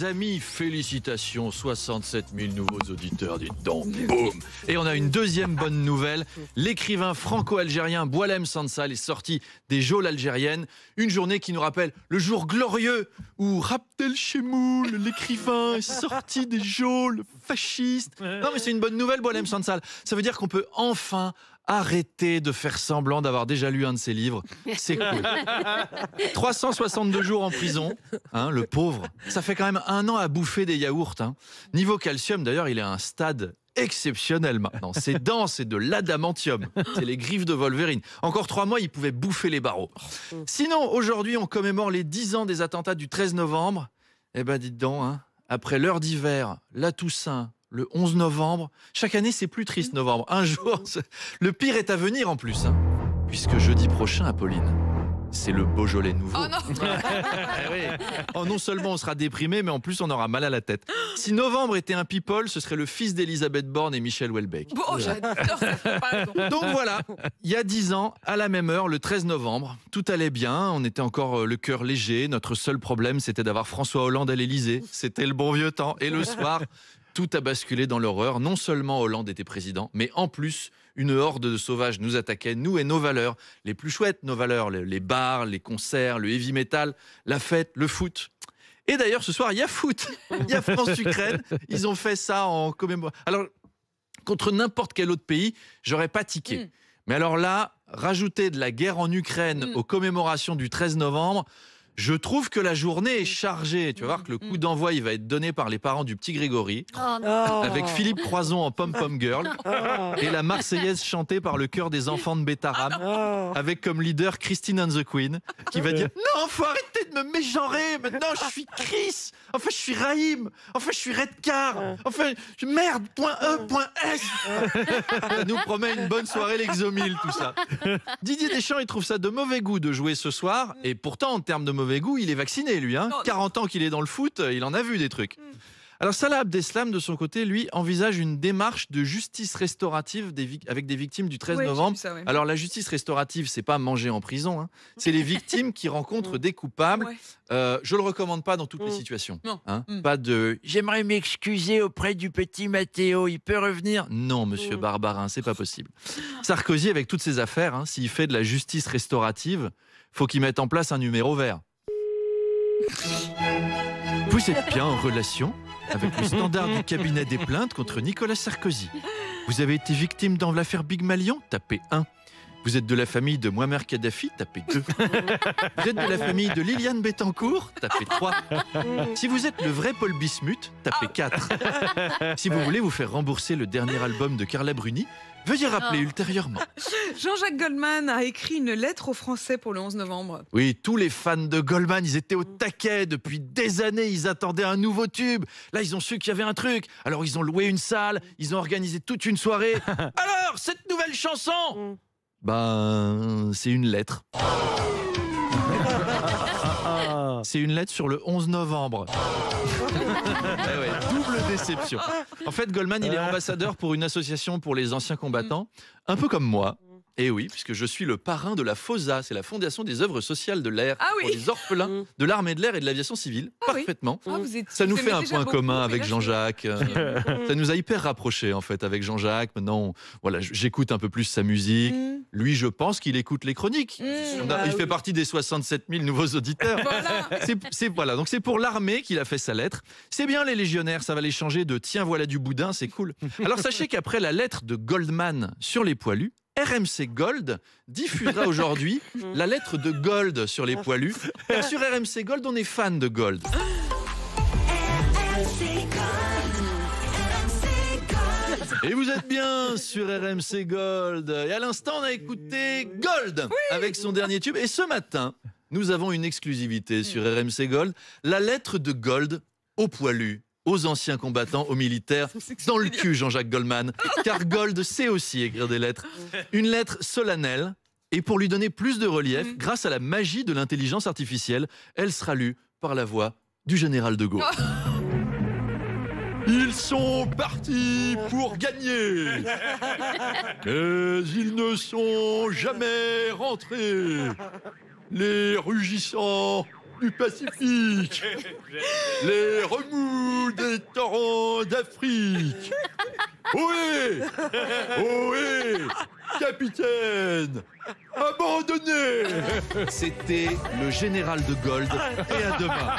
les amis, félicitations, 67 000 nouveaux auditeurs, dites donc, boum. Et on a une deuxième bonne nouvelle, l'écrivain franco-algérien Boualem Sansal est sorti des geôles algériennes, une journée qui nous rappelle le jour glorieux où Abdel Chemoul, l'écrivain, est sorti des geôles fascistes. Non mais c'est une bonne nouvelle, Boualem Sansal, ça veut dire qu'on peut enfin arrêtez de faire semblant d'avoir déjà lu un de ses livres. C'est cool. 362 jours en prison, hein, le pauvre. Ça fait quand même 1 an à bouffer des yaourts. Hein. Niveau calcium, d'ailleurs, il est à un stade exceptionnel maintenant. Ses dents, c'est de l'adamantium. C'est les griffes de Wolverine. Encore 3 mois, il pouvait bouffer les barreaux. Sinon, aujourd'hui, on commémore les 10 ans des attentats du 13 novembre. Eh ben, dites donc, hein, après l'heure d'hiver, la Toussaint, le 11 novembre. Chaque année, c'est plus triste, novembre. Un jour, le pire est à venir en plus. Hein, puisque jeudi prochain, Apolline, c'est le Beaujolais nouveau. Oh non. Eh oui. Oh, non seulement on sera déprimé, mais en plus on aura mal à la tête. Si novembre était un people, ce serait le fils d'Elisabeth Borne et Michel Houellebecq. Bon, j'adore ça. Pardon. Donc voilà, il y a 10 ans, à la même heure, le 13 novembre, tout allait bien, on était encore le cœur léger. Notre seul problème, c'était d'avoir François Hollande à l'Élysée. C'était le bon vieux temps. Et le soir, tout a basculé dans l'horreur. Non seulement Hollande était président, mais en plus, une horde de sauvages nous attaquait, nous et nos valeurs. Les plus chouettes, nos valeurs, les bars, les concerts, le heavy metal, la fête, le foot. Et d'ailleurs, ce soir, il y a foot. Il y a France-Ukraine. Ils ont fait ça en commémoration. Alors, contre n'importe quel autre pays, j'aurais pas tiqué. Mais alors là, rajouter de la guerre en Ukraine aux commémorations du 13 novembre, je trouve que la journée est chargée. Tu vas voir que le coup d'envoi, il va être donné par les parents du petit Grégory, avec Philippe Croison en Pom-Pom Girl, et la Marseillaise chantée par le chœur des enfants de Bétarame, avec comme leader Christine and the Queen, qui va dire « Non, faut arrêter de me mégenrer, maintenant je suis Chris, enfin je suis Raïm, enfin je suis Redcar, enfin merde, point E, point S !» Ça nous promet une bonne soirée l'exomile, tout ça. Didier Deschamps, il trouve ça de mauvais goût de jouer ce soir, et pourtant, en termes de mauvais goût, il est vacciné, lui. Hein. 40 ans qu'il est dans le foot, il en a vu des trucs. Alors Salah Abdeslam, de son côté, lui, envisage une démarche de justice restaurative avec des victimes du 13 novembre. Ça, Alors la justice restaurative, c'est pas manger en prison, hein. C'est les victimes qui rencontrent des coupables. Je le recommande pas dans toutes les situations. Hein. Pas de « j'aimerais m'excuser auprès du petit Mathéo, il peut revenir ». Non, monsieur Barbarin, c'est pas possible. Sarkozy, avec toutes ses affaires, hein, s'il fait de la justice restaurative, faut qu'il mette en place un numéro vert. Vous êtes bien en relation avec le standard du cabinet des plaintes contre Nicolas Sarkozy. Vous avez été victime dans l'affaire Big Malion, tapez 1. Vous êtes de la famille de Muammar Kadhafi, tapez 2. Vous êtes de la famille de Liliane Bettencourt, tapez 3. Si vous êtes le vrai Paul Bismuth, tapez 4. Si vous voulez vous faire rembourser le dernier album de Carla Bruni, veuillez rappeler ultérieurement. Jean-Jacques Goldman a écrit une lettre aux Français pour le 11 novembre. Oui, tous les fans de Goldman, ils étaient au taquet. Depuis des années, ils attendaient un nouveau tube. Là, ils ont su qu'il y avait un truc. Alors, ils ont loué une salle, ils ont organisé toute une soirée. Alors, cette nouvelle chanson, ben, c'est une lettre. C'est une lettre sur le 11 novembre. Eh ouais, double déception. En fait, Goldman, il est ambassadeur pour une association pour les anciens combattants, un peu comme moi. Et oui, puisque je suis le parrain de la FOSA, c'est la Fondation des œuvres sociales de l'air, pour les orphelins de l'armée de l'air et de l'aviation civile. Parfaitement. Ça nous fait un point commun avec Jean-Jacques. Ça nous a hyper rapprochés, en fait, avec Jean-Jacques. Maintenant, voilà, j'écoute un peu plus sa musique. Lui, je pense qu'il écoute les chroniques. Il fait partie des 67 000 nouveaux auditeurs. Voilà. Donc c'est pour l'armée qu'il a fait sa lettre. C'est bien les légionnaires, ça va les changer de « tiens, voilà du boudin », c'est cool. Alors sachez qu'après la lettre de Goldman sur les poilus, RMC Gold diffusera aujourd'hui la lettre de Gold sur les poilus. Car sur RMC Gold, on est fan de Gold. Et vous êtes bien sur RMC Gold. Et à l'instant, on a écouté Gold avec son dernier tube. Et ce matin, nous avons une exclusivité sur RMC Gold. La lettre de Gold aux poilus, aux anciens combattants, aux militaires, dans le cul, Jean-Jacques Goldman. Car Gold sait aussi écrire des lettres. Une lettre solennelle. Et pour lui donner plus de relief, grâce à la magie de l'intelligence artificielle, elle sera lue par la voix du général de Gaulle. Ils sont partis pour gagner, mais ils ne sont jamais rentrés. Les rugissants du Pacifique, les remous des torrents d'Afrique. Ohé! Ohé! Capitaine! Abandonné! C'était le général de Gaulle. Et à demain.